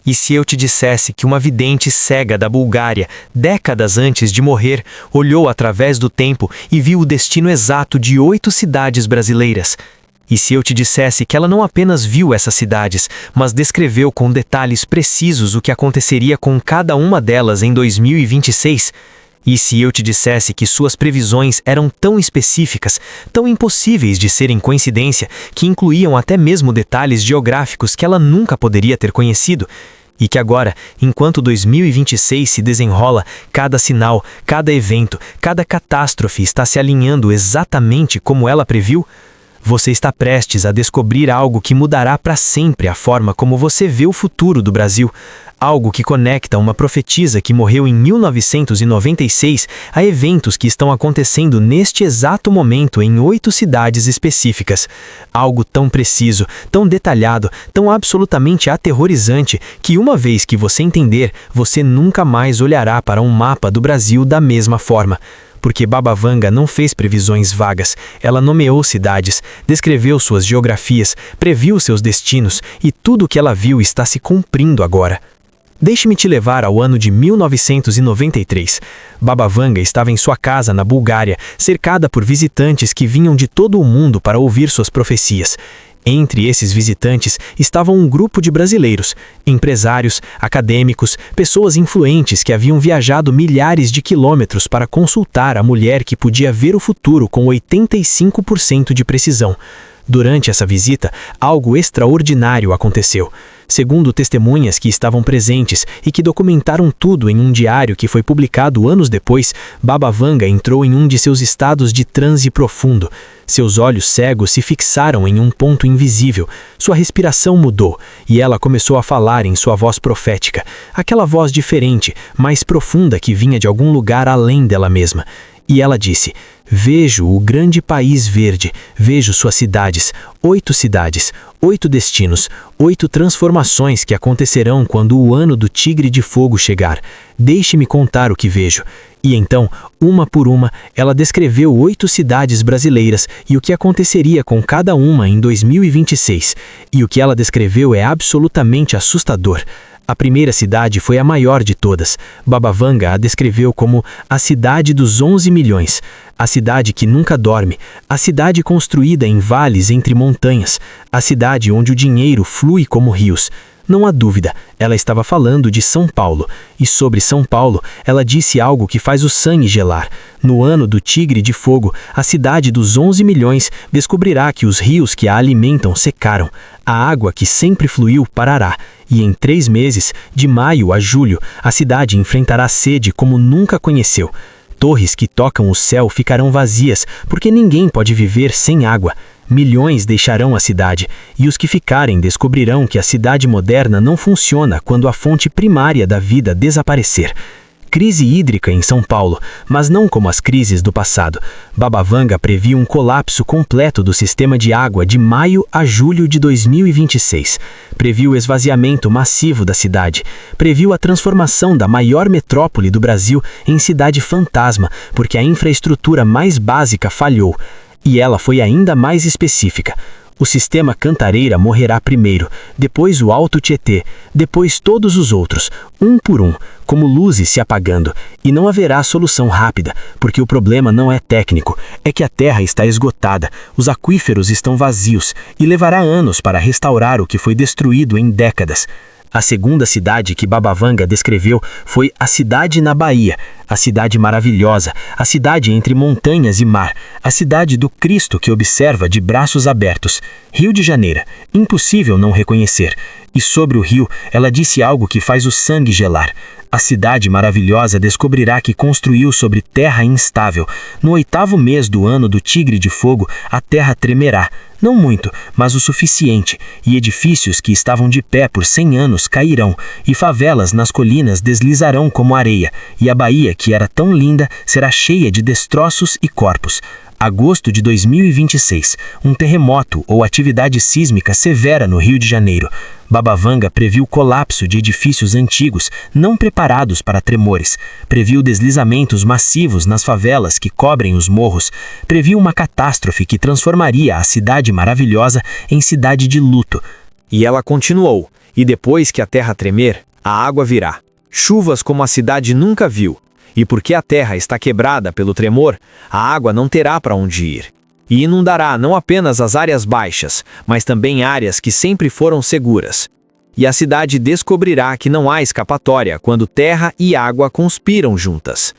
E se eu te dissesse que uma vidente cega da Bulgária, décadas antes de morrer, olhou através do tempo e viu o destino exato de 8 cidades brasileiras? E se eu te dissesse que ela não apenas viu essas cidades, mas descreveu com detalhes precisos o que aconteceria com cada uma delas em 2026? E se eu te dissesse que suas previsões eram tão específicas, tão impossíveis de serem coincidência, que incluíam até mesmo detalhes geográficos que ela nunca poderia ter conhecido? E que agora, enquanto 2026 se desenrola, cada sinal, cada evento, cada catástrofe está se alinhando exatamente como ela previu? Você está prestes a descobrir algo que mudará para sempre a forma como você vê o futuro do Brasil. Algo que conecta uma profetisa que morreu em 1996 a eventos que estão acontecendo neste exato momento em 8 cidades específicas. Algo tão preciso, tão detalhado, tão absolutamente aterrorizante, que uma vez que você entender, você nunca mais olhará para um mapa do Brasil da mesma forma. Porque Baba Vanga não fez previsões vagas, ela nomeou cidades, descreveu suas geografias, previu seus destinos e tudo o que ela viu está se cumprindo agora. Deixe-me te levar ao ano de 1993. Baba Vanga estava em sua casa na Bulgária, cercada por visitantes que vinham de todo o mundo para ouvir suas profecias. Entre esses visitantes estavam um grupo de brasileiros, empresários, acadêmicos, pessoas influentes que haviam viajado milhares de quilômetros para consultar a mulher que podia ver o futuro com 85% de precisão. Durante essa visita, algo extraordinário aconteceu. Segundo testemunhas que estavam presentes e que documentaram tudo em um diário que foi publicado anos depois, Baba Vanga entrou em um de seus estados de transe profundo. Seus olhos cegos se fixaram em um ponto invisível. Sua respiração mudou e ela começou a falar em sua voz profética, aquela voz diferente, mais profunda que vinha de algum lugar além dela mesma. E ela disse: "Vejo o grande país verde, vejo suas cidades, 8 cidades, 8 destinos, 8 transformações que acontecerão quando o ano do Tigre de Fogo chegar. Deixe-me contar o que vejo." E então, uma por uma, ela descreveu 8 cidades brasileiras e o que aconteceria com cada uma em 2026. E o que ela descreveu é absolutamente assustador. A primeira cidade foi a maior de todas. Baba Vanga a descreveu como a cidade dos 11 milhões, a cidade que nunca dorme, a cidade construída em vales entre montanhas, a cidade onde o dinheiro flui como rios. Não há dúvida, ela estava falando de São Paulo. E sobre São Paulo, ela disse algo que faz o sangue gelar. No ano do Tigre de Fogo, a cidade dos 11 milhões descobrirá que os rios que a alimentam secaram. A água que sempre fluiu parará. E em 3 meses, de maio a julho, a cidade enfrentará sede como nunca conheceu. Torres que tocam o céu ficarão vazias, porque ninguém pode viver sem água. Milhões deixarão a cidade, e os que ficarem descobrirão que a cidade moderna não funciona quando a fonte primária da vida desaparecer. Crise hídrica em São Paulo, mas não como as crises do passado. Baba Vanga previu um colapso completo do sistema de água de maio a julho de 2026. Previu o esvaziamento massivo da cidade. Previu a transformação da maior metrópole do Brasil em cidade fantasma, porque a infraestrutura mais básica falhou. E ela foi ainda mais específica. O sistema Cantareira morrerá primeiro, depois o Alto Tietê, depois todos os outros, um por um, como luzes se apagando. E não haverá solução rápida, porque o problema não é técnico, é que a terra está esgotada, os aquíferos estão vazios, e levará anos para restaurar o que foi destruído em décadas. A segunda cidade que Baba Vanga descreveu foi a cidade na Bahia, a cidade maravilhosa, a cidade entre montanhas e mar, a cidade do Cristo que observa de braços abertos. Rio de Janeiro, impossível não reconhecer. E sobre o rio, ela disse algo que faz o sangue gelar. A cidade maravilhosa descobrirá que construiu sobre terra instável. No 8º mês do ano do Tigre de Fogo, a terra tremerá. Não muito, mas o suficiente, e edifícios que estavam de pé por 100 anos cairão, e favelas nas colinas deslizarão como areia, e a Bahia, que era tão linda, será cheia de destroços e corpos. Agosto de 2026, um terremoto ou atividade sísmica severa no Rio de Janeiro. Baba Vanga previu colapso de edifícios antigos, não preparados para tremores. Previu deslizamentos massivos nas favelas que cobrem os morros. Previu uma catástrofe que transformaria a cidade maravilhosa em cidade de luto. E ela continuou: E depois que a terra tremer, a água virá. Chuvas como a cidade nunca viu. E porque a terra está quebrada pelo tremor, a água não terá para onde ir. E inundará não apenas as áreas baixas, mas também áreas que sempre foram seguras. E a cidade descobrirá que não há escapatória quando terra e água conspiram juntas.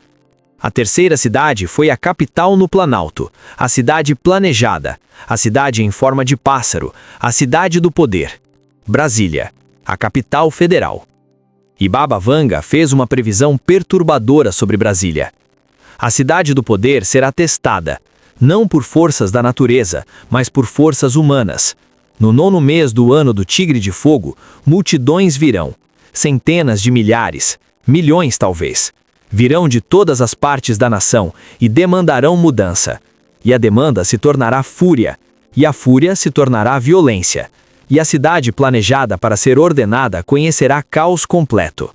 A terceira cidade foi a capital no Planalto, a cidade planejada, a cidade em forma de pássaro, a cidade do poder. Brasília, a capital federal. E Baba Vanga fez uma previsão perturbadora sobre Brasília. A cidade do poder será testada, não por forças da natureza, mas por forças humanas. No 9º mês do ano do Tigre de Fogo, multidões virão, centenas de milhares, milhões talvez. Virão de todas as partes da nação e demandarão mudança. E a demanda se tornará fúria, e a fúria se tornará violência. E a cidade planejada para ser ordenada conhecerá caos completo.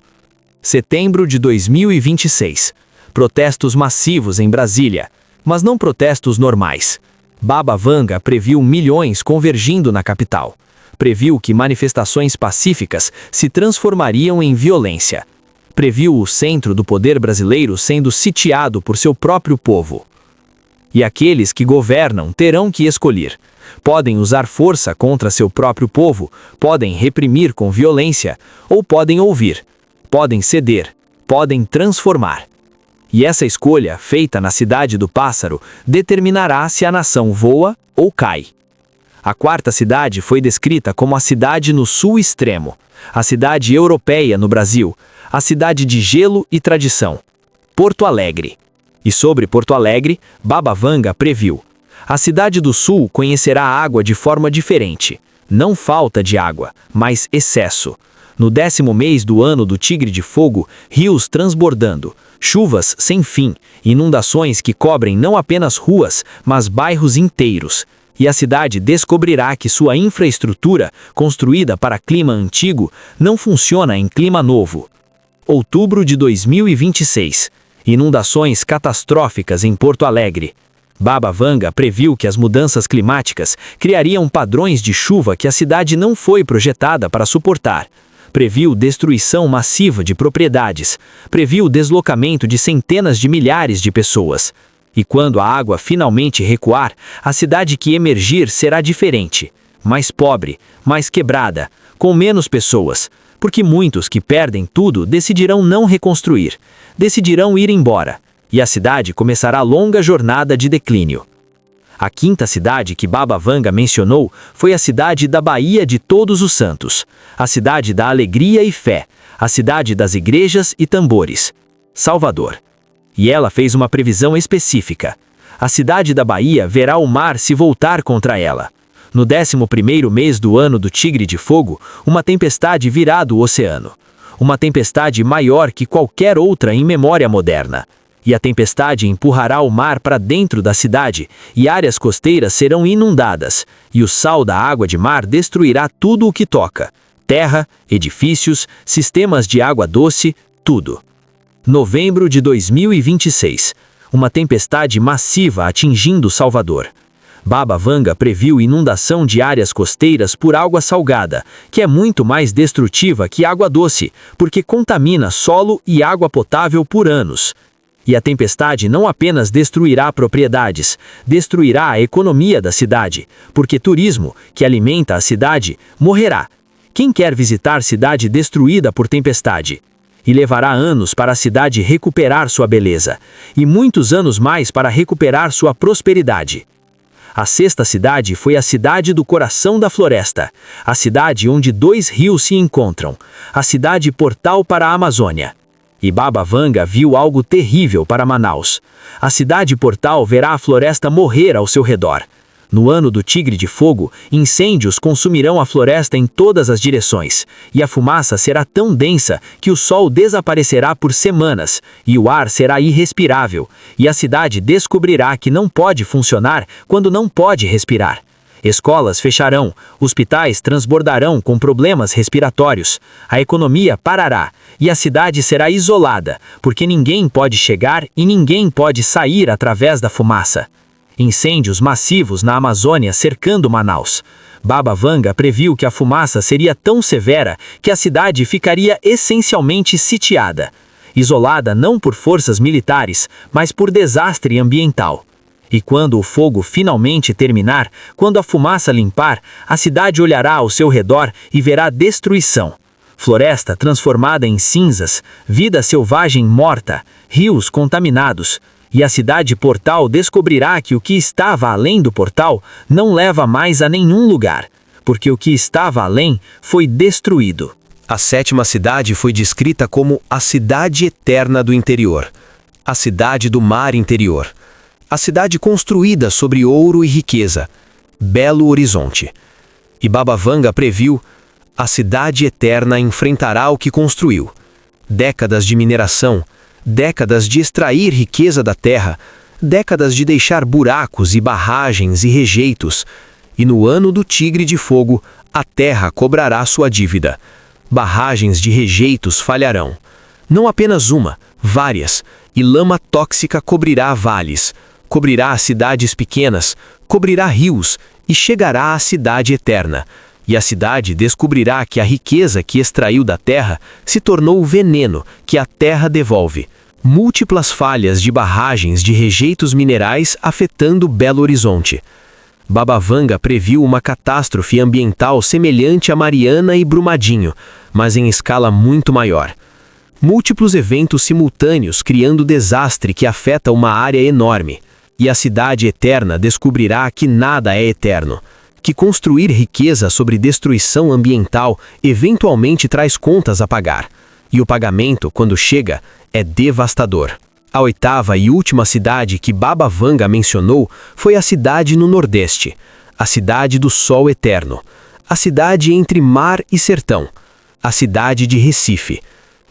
Setembro de 2026. Protestos massivos em Brasília, mas não protestos normais. Baba Vanga previu milhões convergindo na capital. Previu que manifestações pacíficas se transformariam em violência. Previu o centro do poder brasileiro sendo sitiado por seu próprio povo. E aqueles que governam terão que escolher. Podem usar força contra seu próprio povo, podem reprimir com violência, ou podem ouvir, podem ceder, podem transformar. E essa escolha, feita na cidade do pássaro, determinará se a nação voa ou cai. A quarta cidade foi descrita como a cidade no sul extremo, a cidade europeia no Brasil, a cidade de gelo e tradição, Porto Alegre. E sobre Porto Alegre, Baba Vanga previu: a cidade do sul conhecerá a água de forma diferente, não falta de água, mas excesso. No 10º mês do ano do Tigre de Fogo, rios transbordando, chuvas sem fim, inundações que cobrem não apenas ruas, mas bairros inteiros. E a cidade descobrirá que sua infraestrutura, construída para clima antigo, não funciona em clima novo. Outubro de 2026. Inundações catastróficas em Porto Alegre. Baba Vanga previu que as mudanças climáticas criariam padrões de chuva que a cidade não foi projetada para suportar. Previu destruição massiva de propriedades. Previu o deslocamento de centenas de milhares de pessoas. E quando a água finalmente recuar, a cidade que emergir será diferente. Mais pobre, mais quebrada, com menos pessoas. Porque muitos que perdem tudo decidirão não reconstruir. Decidirão ir embora. E a cidade começará longa jornada de declínio. A quinta cidade que Baba Vanga mencionou foi a cidade da Bahia de Todos os Santos, a cidade da alegria e fé, a cidade das igrejas e tambores, Salvador. E ela fez uma previsão específica. A cidade da Bahia verá o mar se voltar contra ela. No 11º mês do ano do Tigre de Fogo, uma tempestade virá do oceano. Uma tempestade maior que qualquer outra em memória moderna. E a tempestade empurrará o mar para dentro da cidade, e áreas costeiras serão inundadas, e o sal da água de mar destruirá tudo o que toca. Terra, edifícios, sistemas de água doce, tudo. Novembro de 2026. Uma tempestade massiva atingindo Salvador. Baba Vanga previu inundação de áreas costeiras por água salgada, que é muito mais destrutiva que água doce, porque contamina solo e água potável por anos. E a tempestade não apenas destruirá propriedades, destruirá a economia da cidade, porque turismo, que alimenta a cidade, morrerá. Quem quer visitar cidade destruída por tempestade? E levará anos para a cidade recuperar sua beleza, e muitos anos mais para recuperar sua prosperidade. A sexta cidade foi a cidade do coração da floresta, a cidade onde 2 rios se encontram, a cidade portal para a Amazônia. E Baba Vanga viu algo terrível para Manaus. A cidade portal verá a floresta morrer ao seu redor. No ano do Tigre de Fogo, incêndios consumirão a floresta em todas as direções, e a fumaça será tão densa que o sol desaparecerá por semanas, e o ar será irrespirável, e a cidade descobrirá que não pode funcionar quando não pode respirar. Escolas fecharão, hospitais transbordarão com problemas respiratórios, a economia parará, e a cidade será isolada, porque ninguém pode chegar e ninguém pode sair através da fumaça. Incêndios massivos na Amazônia cercando Manaus. Baba Vanga previu que a fumaça seria tão severa que a cidade ficaria essencialmente sitiada, isolada não por forças militares, mas por desastre ambiental. E quando o fogo finalmente terminar, quando a fumaça limpar, a cidade olhará ao seu redor e verá destruição. Floresta transformada em cinzas, vida selvagem morta, rios contaminados. E a cidade portal descobrirá que o que estava além do portal não leva mais a nenhum lugar, porque o que estava além foi destruído. A sétima cidade foi descrita como a cidade eterna do interior, a cidade do mar interior, a cidade construída sobre ouro e riqueza, Belo Horizonte. E Baba Vanga previu: a cidade eterna enfrentará o que construiu. Décadas de mineração, décadas de extrair riqueza da terra, décadas de deixar buracos e barragens e rejeitos. E no ano do tigre de fogo, a terra cobrará sua dívida. Barragens de rejeitos falharão. Não apenas uma, várias, e lama tóxica cobrirá vales, cobrirá cidades pequenas, cobrirá rios e chegará à cidade eterna. E a cidade descobrirá que a riqueza que extraiu da terra se tornou o veneno que a terra devolve. Múltiplas falhas de barragens de rejeitos minerais afetando Belo Horizonte. Baba Vanga previu uma catástrofe ambiental semelhante a Mariana e Brumadinho, mas em escala muito maior. Múltiplos eventos simultâneos criando desastre que afeta uma área enorme. E a cidade eterna descobrirá que nada é eterno, que construir riqueza sobre destruição ambiental eventualmente traz contas a pagar. E o pagamento, quando chega, é devastador. A oitava e última cidade que Baba Vanga mencionou foi a cidade no Nordeste, a cidade do Sol Eterno, a cidade entre mar e sertão, a cidade de Recife.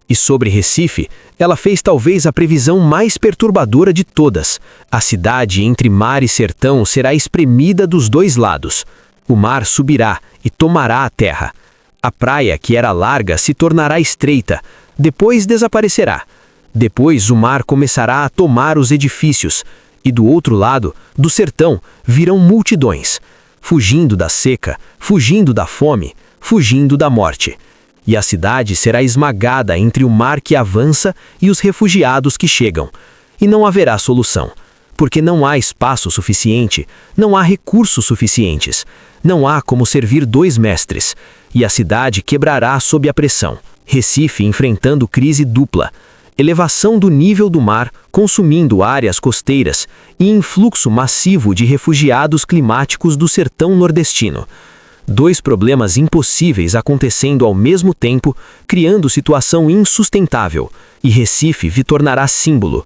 E sobre Recife, ela fez talvez a previsão mais perturbadora de todas. A cidade entre mar e sertão será espremida dos dois lados. O mar subirá e tomará a terra. A praia, que era larga, se tornará estreita, depois desaparecerá. Depois o mar começará a tomar os edifícios, e do outro lado, do sertão, virão multidões, fugindo da seca, fugindo da fome, fugindo da morte. E a cidade será esmagada entre o mar que avança e os refugiados que chegam. E não haverá solução, porque não há espaço suficiente, não há recursos suficientes, não há como servir dois mestres, e a cidade quebrará sob a pressão. Recife enfrentando crise dupla, elevação do nível do mar, consumindo áreas costeiras e influxo massivo de refugiados climáticos do sertão nordestino. Dois problemas impossíveis acontecendo ao mesmo tempo, criando situação insustentável, e Recife se tornará símbolo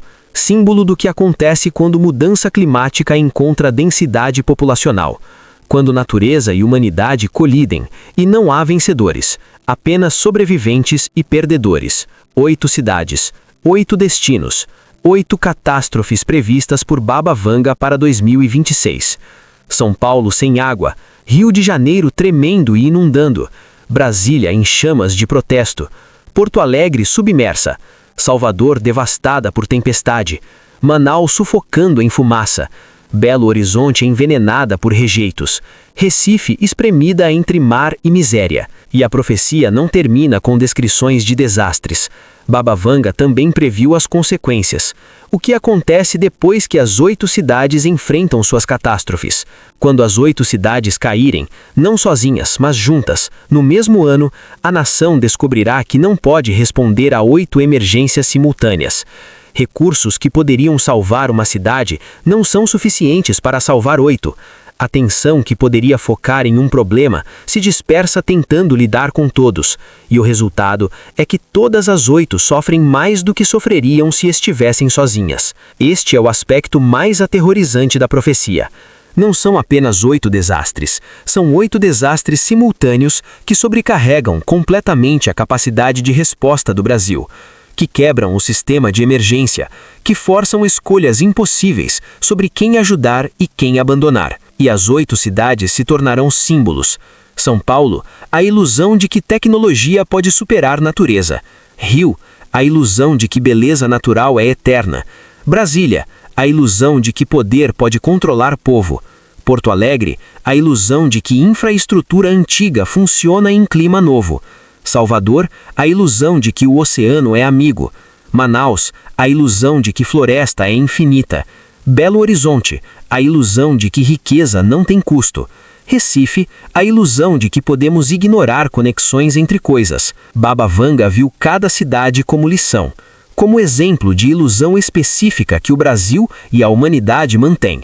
do que acontece quando mudança climática encontra densidade populacional, quando natureza e humanidade colidem, e não há vencedores, apenas sobreviventes e perdedores. 8 cidades, 8 destinos, 8 catástrofes previstas por Baba Vanga para 2026. São Paulo sem água, Rio de Janeiro tremendo e inundando, Brasília em chamas de protesto, Porto Alegre submersa, Salvador devastada por tempestade, Manaus sufocando em fumaça, Belo Horizonte envenenada por rejeitos, Recife espremida entre mar e miséria. E a profecia não termina com descrições de desastres. Baba Vanga também previu as consequências. O que acontece depois que as 8 cidades enfrentam suas catástrofes? Quando as 8 cidades caírem, não sozinhas, mas juntas, no mesmo ano, a nação descobrirá que não pode responder a 8 emergências simultâneas. Recursos que poderiam salvar uma cidade não são suficientes para salvar 8. A atenção que poderia focar em um problema se dispersa tentando lidar com todos, e o resultado é que todas as 8 sofrem mais do que sofreriam se estivessem sozinhas. Este é o aspecto mais aterrorizante da profecia. Não são apenas 8 desastres, são 8 desastres simultâneos que sobrecarregam completamente a capacidade de resposta do Brasil, que quebram o sistema de emergência, que forçam escolhas impossíveis sobre quem ajudar e quem abandonar. E as 8 cidades se tornarão símbolos. São Paulo, a ilusão de que tecnologia pode superar natureza. Rio, a ilusão de que beleza natural é eterna. Brasília, a ilusão de que poder pode controlar povo. Porto Alegre, a ilusão de que infraestrutura antiga funciona em clima novo. Salvador, a ilusão de que o oceano é amigo. Manaus, a ilusão de que floresta é infinita. Belo Horizonte, a ilusão de que riqueza não tem custo. Recife, a ilusão de que podemos ignorar conexões entre coisas. Baba Vanga viu cada cidade como lição, como exemplo de ilusão específica que o Brasil e a humanidade mantêm.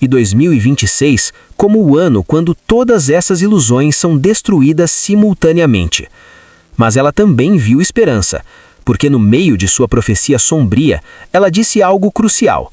E 2026 como o ano quando todas essas ilusões são destruídas simultaneamente. Mas ela também viu esperança, porque no meio de sua profecia sombria, ela disse algo crucial.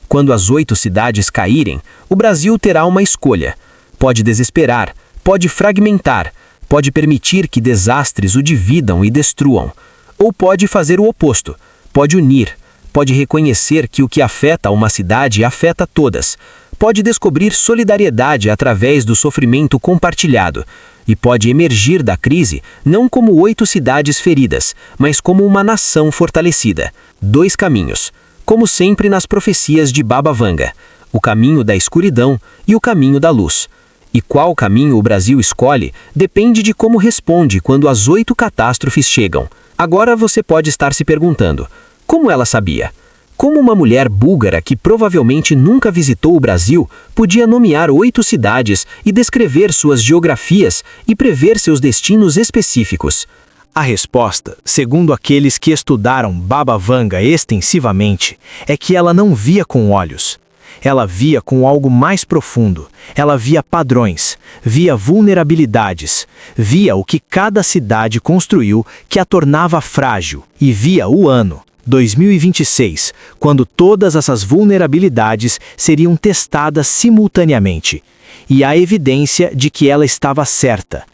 Quando as 8 cidades caírem, o Brasil terá uma escolha. Pode desesperar, pode fragmentar, pode permitir que desastres o dividam e destruam. Ou pode fazer o oposto, pode unir, pode reconhecer que o que afeta uma cidade afeta todas. Pode descobrir solidariedade através do sofrimento compartilhado. E pode emergir da crise não como 8 cidades feridas, mas como uma nação fortalecida. 2 caminhos, como sempre nas profecias de Baba Vanga: o caminho da escuridão e o caminho da luz. E qual caminho o Brasil escolhe depende de como responde quando as 8 catástrofes chegam. Agora você pode estar se perguntando: como ela sabia? Como uma mulher búlgara que provavelmente nunca visitou o Brasil podia nomear 8 cidades e descrever suas geografias e prever seus destinos específicos? A resposta, segundo aqueles que estudaram Baba Vanga extensivamente, é que ela não via com olhos. Ela via com algo mais profundo. Ela via padrões, via vulnerabilidades, via o que cada cidade construiu que a tornava frágil e via o ano 2026, quando todas essas vulnerabilidades seriam testadas simultaneamente. E há evidência de que ela estava certa.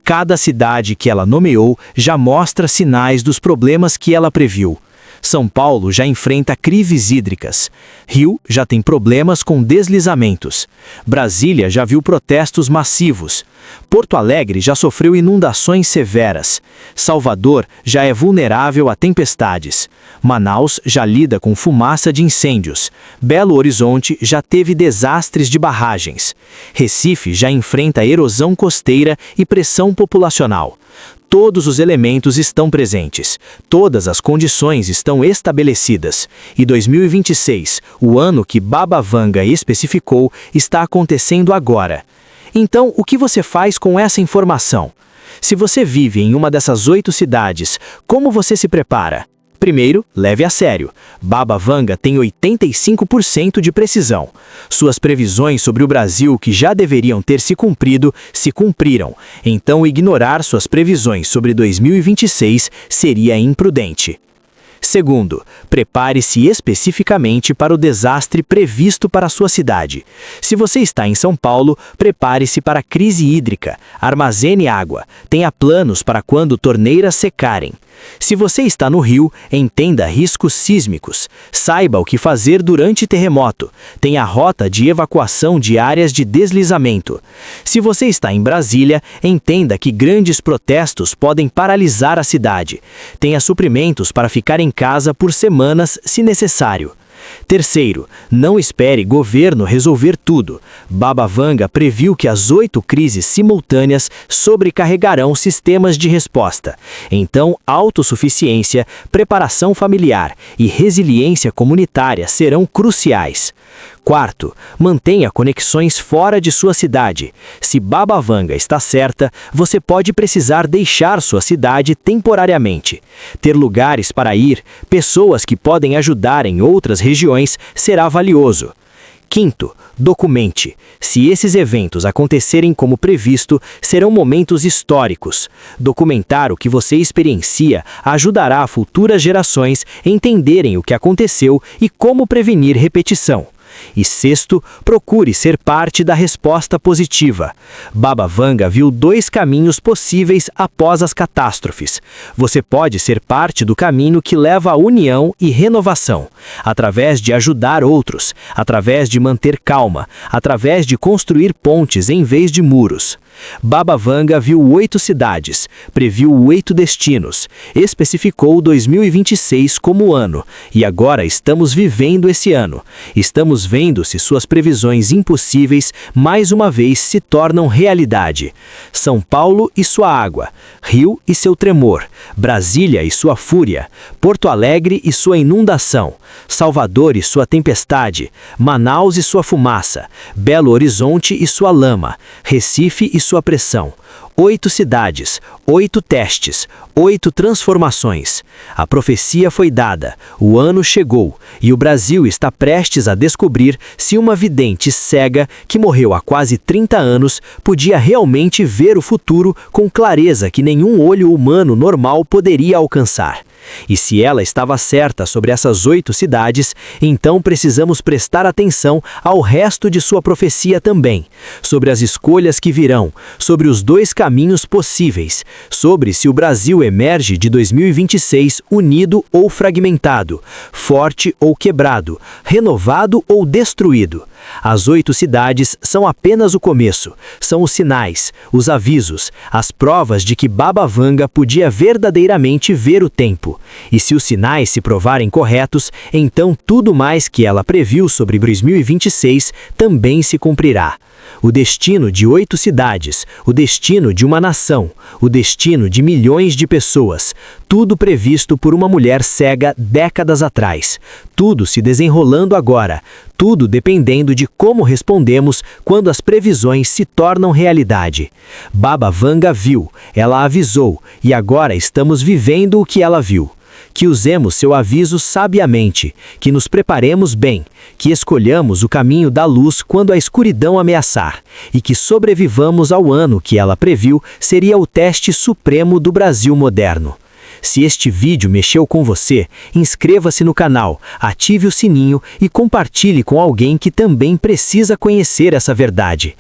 Cada cidade que ela nomeou já mostra sinais dos problemas que ela previu. São Paulo já enfrenta crises hídricas. Rio já tem problemas com deslizamentos. Brasília já viu protestos massivos. Porto Alegre já sofreu inundações severas. Salvador já é vulnerável a tempestades. Manaus já lida com fumaça de incêndios. Belo Horizonte já teve desastres de barragens. Recife já enfrenta erosão costeira e pressão populacional. Todos os elementos estão presentes, todas as condições estão estabelecidas, e 2026, o ano que Baba Vanga especificou, está acontecendo agora. Então, o que você faz com essa informação? Se você vive em uma dessas 8 cidades, como você se prepara? Primeiro, leve a sério. Baba Vanga tem 85% de precisão. Suas previsões sobre o Brasil que já deveriam ter se cumprido, se cumpriram. Então, ignorar suas previsões sobre 2026 seria imprudente. Segundo, prepare-se especificamente para o desastre previsto para a sua cidade. Se você está em São Paulo, prepare-se para a crise hídrica, armazene água, tenha planos para quando torneiras secarem. Se você está no Rio, entenda riscos sísmicos, saiba o que fazer durante terremoto, tenha rota de evacuação de áreas de deslizamento. Se você está em Brasília, entenda que grandes protestos podem paralisar a cidade. Tenha suprimentos para ficar em casa por semanas, se necessário. Terceiro, não espere governo resolver tudo. Baba Vanga previu que as 8 crises simultâneas sobrecarregarão sistemas de resposta. Então, autossuficiência, preparação familiar e resiliência comunitária serão cruciais. Quarto, mantenha conexões fora de sua cidade. Se Baba Vanga está certa, você pode precisar deixar sua cidade temporariamente. Ter lugares para ir, pessoas que podem ajudar em outras regiões, será valioso. Quinto, documente. Se esses eventos acontecerem como previsto, serão momentos históricos. Documentar o que você experiencia ajudará futuras gerações a entenderem o que aconteceu e como prevenir repetição. E sexto, procure ser parte da resposta positiva. Baba Vanga viu 2 caminhos possíveis após as catástrofes. Você pode ser parte do caminho que leva à união e renovação, através de ajudar outros, através de manter calma, através de construir pontes em vez de muros. Baba Vanga viu 8 cidades, previu 8 destinos, especificou 2026 como ano, e agora estamos vivendo esse ano. Estamos vendo se suas previsões impossíveis mais uma vez se tornam realidade. São Paulo e sua água, Rio e seu tremor, Brasília e sua fúria, Porto Alegre e sua inundação, Salvador e sua tempestade, Manaus e sua fumaça, Belo Horizonte e sua lama, Recife e sua pressão. 8 cidades, 8 testes, 8 transformações. A profecia foi dada, o ano chegou, e o Brasil está prestes a descobrir se uma vidente cega, que morreu há quase 30 anos, podia realmente ver o futuro com clareza que nenhum olho humano normal poderia alcançar. E se ela estava certa sobre essas 8 cidades, então precisamos prestar atenção ao resto de sua profecia também, sobre as escolhas que virão, sobre os 2 caminhos possíveis, sobre se o Brasil emerge de 2026 unido ou fragmentado, forte ou quebrado, renovado ou destruído. As 8 cidades são apenas o começo, são os sinais, os avisos, as provas de que Baba Vanga podia verdadeiramente ver o tempo. E se os sinais se provarem corretos, então tudo mais que ela previu sobre 2026 também se cumprirá. O destino de 8 cidades, o destino de uma nação, o destino de milhões de pessoas, tudo previsto por uma mulher cega décadas atrás, tudo se desenrolando agora, tudo dependendo de como respondemos quando as previsões se tornam realidade. Baba Vanga viu, ela avisou, e agora estamos vivendo o que ela viu. Que usemos seu aviso sabiamente, que nos preparemos bem, que escolhamos o caminho da luz quando a escuridão ameaçar, e que sobrevivamos ao ano que ela previu seria o teste supremo do Brasil moderno. Se este vídeo mexeu com você, inscreva-se no canal, ative o sininho e compartilhe com alguém que também precisa conhecer essa verdade.